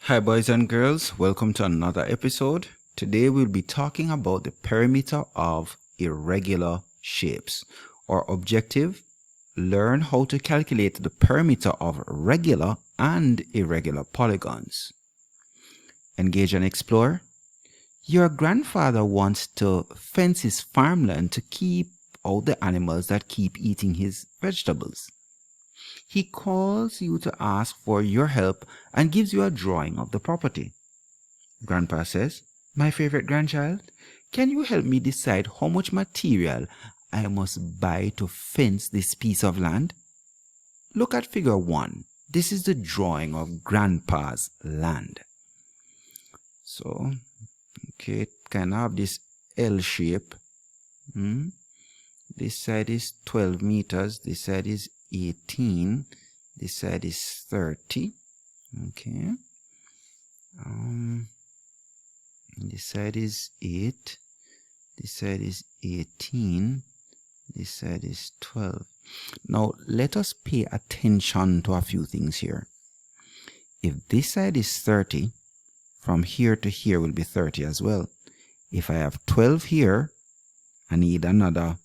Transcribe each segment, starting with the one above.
Hi boys and girls, welcome to another episode. Today we'll be talking about the perimeter of irregular shapes. Our objective, learn how to calculate the perimeter of regular and irregular polygons. Engage and explore. Your grandfather wants to fence his farmland to keep out the animals that keep eating his vegetables. He calls you to ask for your help and gives you a drawing of the property. Grandpa says, "My favorite grandchild, can you help me decide how much material I must buy to fence this piece of land?" Look at figure 1. This is the drawing of Grandpa's land. So, okay, it can have this L shape. This side is 12 meters, this side is 18, this side is 30. Okay. This side is 8, this side is 18, this side is 12. Now let us pay attention to a few things here. If this side is 30, from here to here will be 30 as well. If I have 12 here, I need another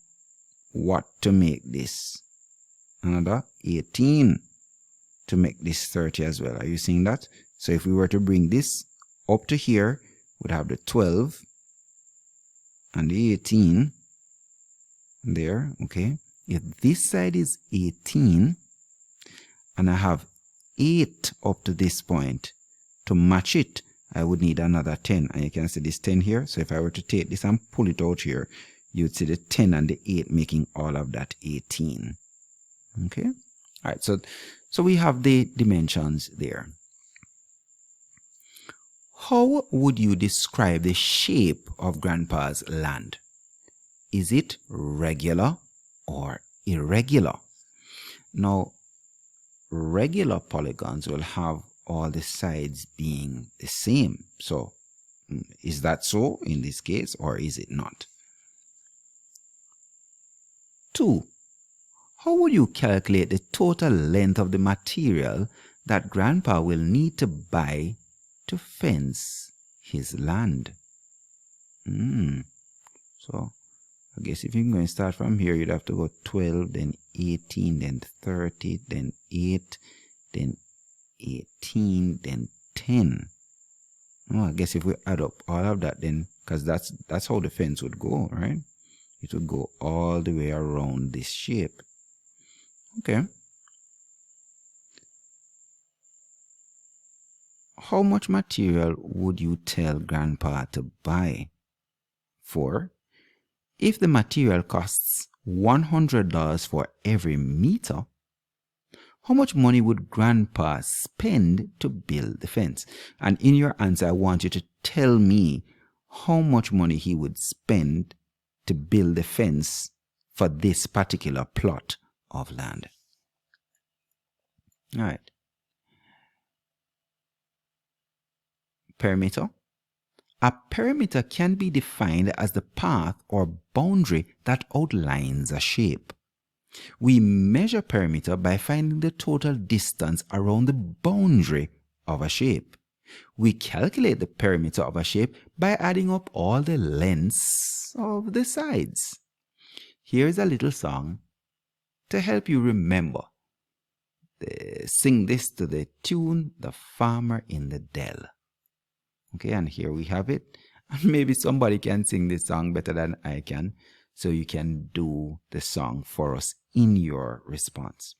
what to make this? Another 18 to make this 30 as well. Are you seeing that? So if we were to bring this up to here, we'd have the 12 and the 18 there. Okay. If this side is 18 and I have 8 up to this point, to match it, I would need another 10. And you can see this 10 here. So if I were to take this and pull it out here, you'd see the 10 and the 8 making all of that 18. Okay. All right. So we have the dimensions there. How would you describe the shape of Grandpa's land? Is it regular or irregular? Now, regular polygons will have all the sides being the same. So, is that so in this case, or is it not? 2. How would you calculate the total length of the material that Grandpa will need to buy to fence his land? So, I guess if you're going to start from here, you'd have to go 12, then 18, then 30, then 8, then 18, then 10. I guess if we add up all of that, then, because that's how the fence would go, right? It would go all the way around this shape. Okay. How much material would you tell Grandpa to buy? 4. If the material costs $100 for every meter, how much money would Grandpa spend to build the fence? And in your answer, I want you to tell me how much money he would spend to build the fence for this particular plot of land. All right. Perimeter. A perimeter can be defined as the path or boundary that outlines a shape. We measure perimeter by finding the total distance around the boundary of a shape. We calculate the perimeter of a shape by adding up all the lengths of the sides. Here's a little song to help you remember. Sing this to the tune, "The Farmer in the Dell." Okay, and here we have it. And maybe somebody can sing this song better than I can, so you can do the song for us in your response.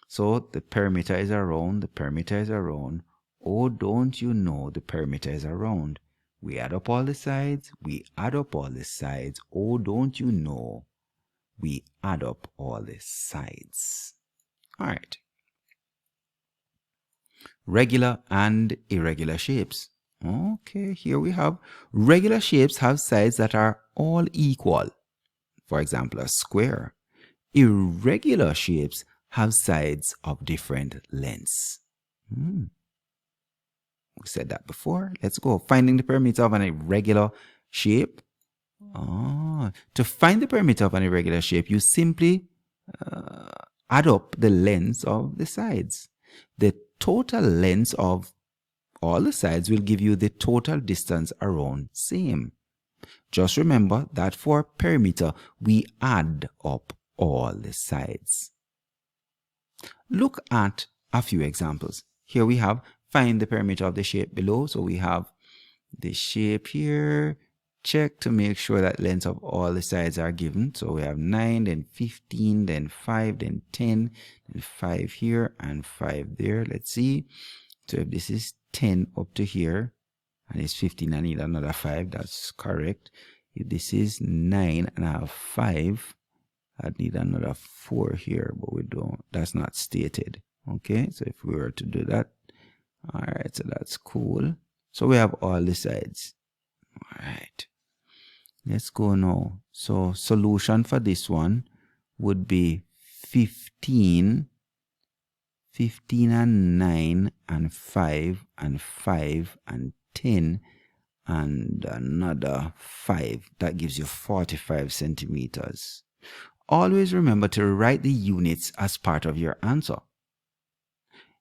So the perimeter is around, the perimeter is around. Oh, don't you know the perimeter is around? We add up all the sides, we add up all the sides. Oh, don't you know? We add up all the sides. All right. Regular and irregular shapes. Okay, here we have regular shapes have sides that are all equal. For example, a square. Irregular shapes have sides of different lengths. We said that before. Let's go. Finding the perimeter of an irregular shape. To find the perimeter of an irregular shape, you simply add up the lengths of the sides. The total length of all the sides will give you the total distance around same. Just remember that for perimeter, we add up all the sides. Look at a few examples. Here we have find the perimeter of the shape below. So we have the shape here. Check to make sure that length of all the sides are given. So we have 9, then 15, then 5, then 10, then 5 here and 5 there. Let's see. So if this is 10 up to here and it's 15, I need another 5. That's correct. If this is 9 and I have 5, I'd need another 4 here, but we don't. That's not stated. Okay, so if we were to do that, all right, so that's cool. So we have all the sides. All right, let's go now. So solution for this one would be 15 and 9 and 5 and 5 and 10 and another 5. That gives you 45 centimeters. Always remember to write the units as part of your answer.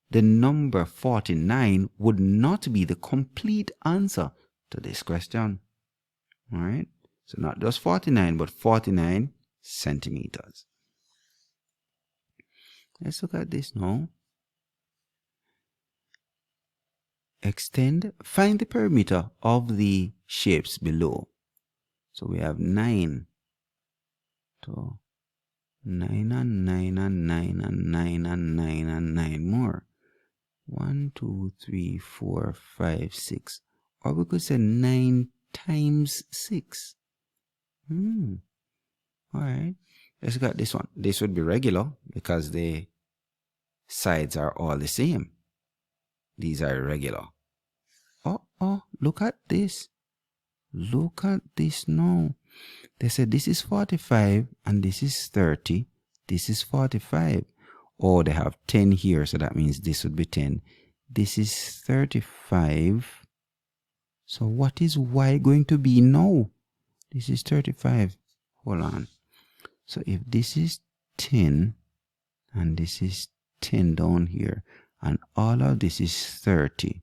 The number 49 would not be the complete answer to this question. All right, so not just 49, but 49 centimeters. Let's look at this now. Extend, find the perimeter of the shapes below. So we have 9. So 9 and 9 and 9 and 9 and 9 and 9 more. 1, 2, 3, 4, 5, 6. Or we could say 9 times 6. Alright. Let's look at this one. This would be regular because the sides are all the same. These are irregular. Oh, look at this. Look at this now. They said this is 45 and this is 30. This is 45. Oh, they have 10 here, so that means this would be 10. This is 35. So what is y going to be now? This is 35. Hold on. So if this is 10 and this is 10 down here and all of this is 30,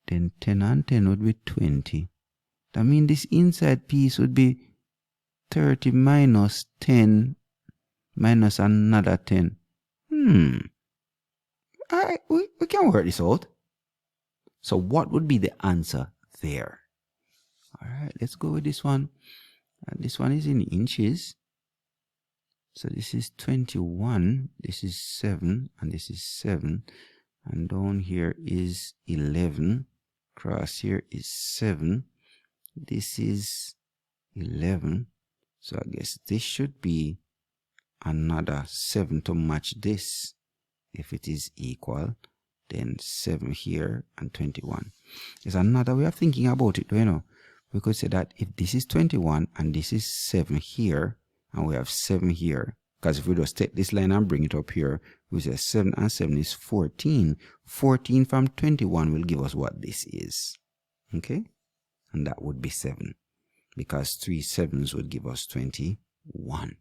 then 10 and 10 would be 20. That means this inside piece would be 30 minus 10 minus another 10. Alright, we can work this out. So what would be the answer there? Alright, let's go with this one. And this one is in inches. So this is 21, this is 7, and this is 7. And down here is 11. Across here is 7. This is 11. So I guess this should be another 7 to match this. If it is equal, then 7 here and 21. There's another way of thinking about it, you know. We could say that if this is 21 and this is 7 here, and we have 7 here, because if we just take this line and bring it up here, we say 7 and 7 is 14. 14 from 21 will give us what this is. Okay? And that would be 7. Because 3 7s would give us 21.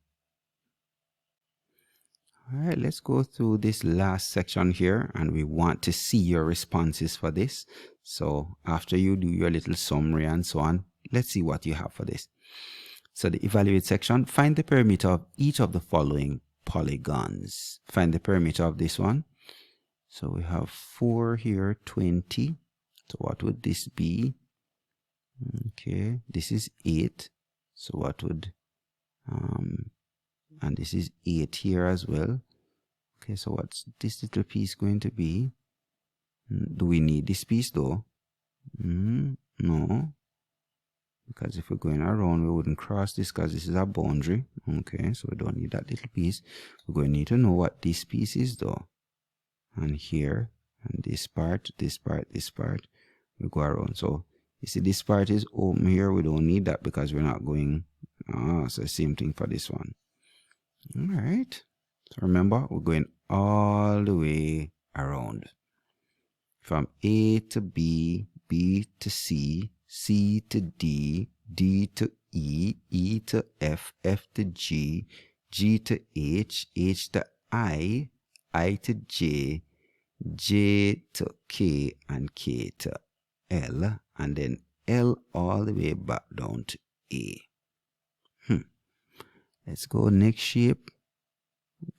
Alright, let's go through this last section here, and we want to see your responses for this. So after you do your little summary and so on, let's see what you have for this. So the evaluate section, find the perimeter of each of the following polygons. Find the perimeter of this one. So we have 4 here, 20. So what would this be? Okay, this is 8. So what would, and this is 8 here as well. Okay, so what's this little piece going to be? Do we need this piece though? No. Because if we're going around, we wouldn't cross this because this is a boundary. Okay, so we don't need that little piece. We're going to need to know what this piece is though. And here, and this part, this part, this part, we go around. So you see this part is open here. We don't need that because we're not going. So same thing for this one. All right. So remember, we're going all the way around. From A to B, B to C, C to D, D to E, E to F, F to G, G to H, H to I to J, J to K and K to L, and then L all the way back down to A. Let's go next shape.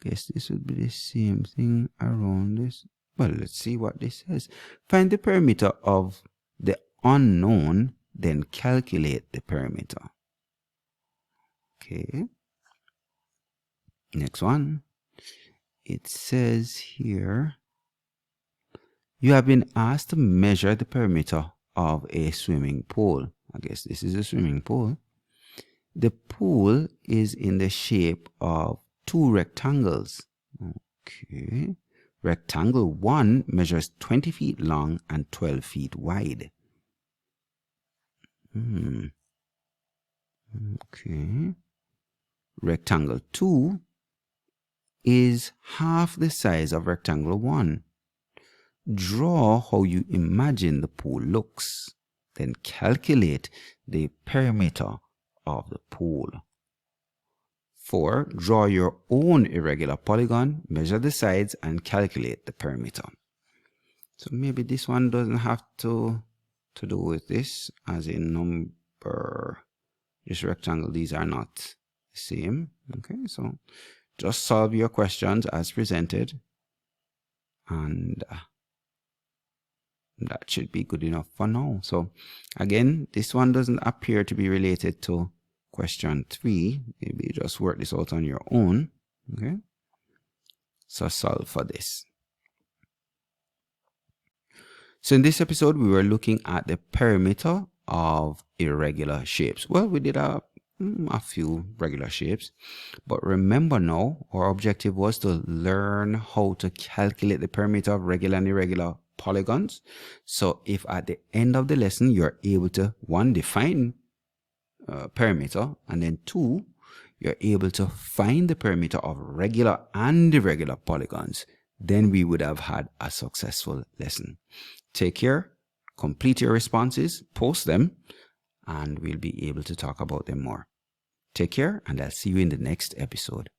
Guess this would be the same thing around this. Well, let's see what this says. Find the perimeter of the unknown, then calculate the perimeter. Okay. Next one. It says here, you have been asked to measure the perimeter of a swimming pool. I guess this is a swimming pool. The pool is in the shape of two rectangles. Okay. Rectangle 1 measures 20 feet long and 12 feet wide. Okay. Rectangle 2 is half the size of rectangle 1. Draw how you imagine the pool looks. Then calculate the perimeter of the pool. 4. Draw your own irregular polygon, measure the sides, and calculate the perimeter. So maybe this one doesn't have to do with this, as in number, this rectangle, these are not the same. Okay, so just solve your questions as presented, and that should be good enough for now. So again, this one doesn't appear to be related to question 3. Maybe just work this out on your own. Okay, so solve for this. So in this episode, we were looking at the perimeter of irregular shapes. Well, we did a few regular shapes, but remember now, our objective was to learn how to calculate the perimeter of regular and irregular polygons. So if at the end of the lesson, you're able to, 1, define perimeter, and then 2, you're able to find the perimeter of regular and irregular polygons, then we would have had a successful lesson. Take care, complete your responses, post them, and we'll be able to talk about them more. Take care, and I'll see you in the next episode.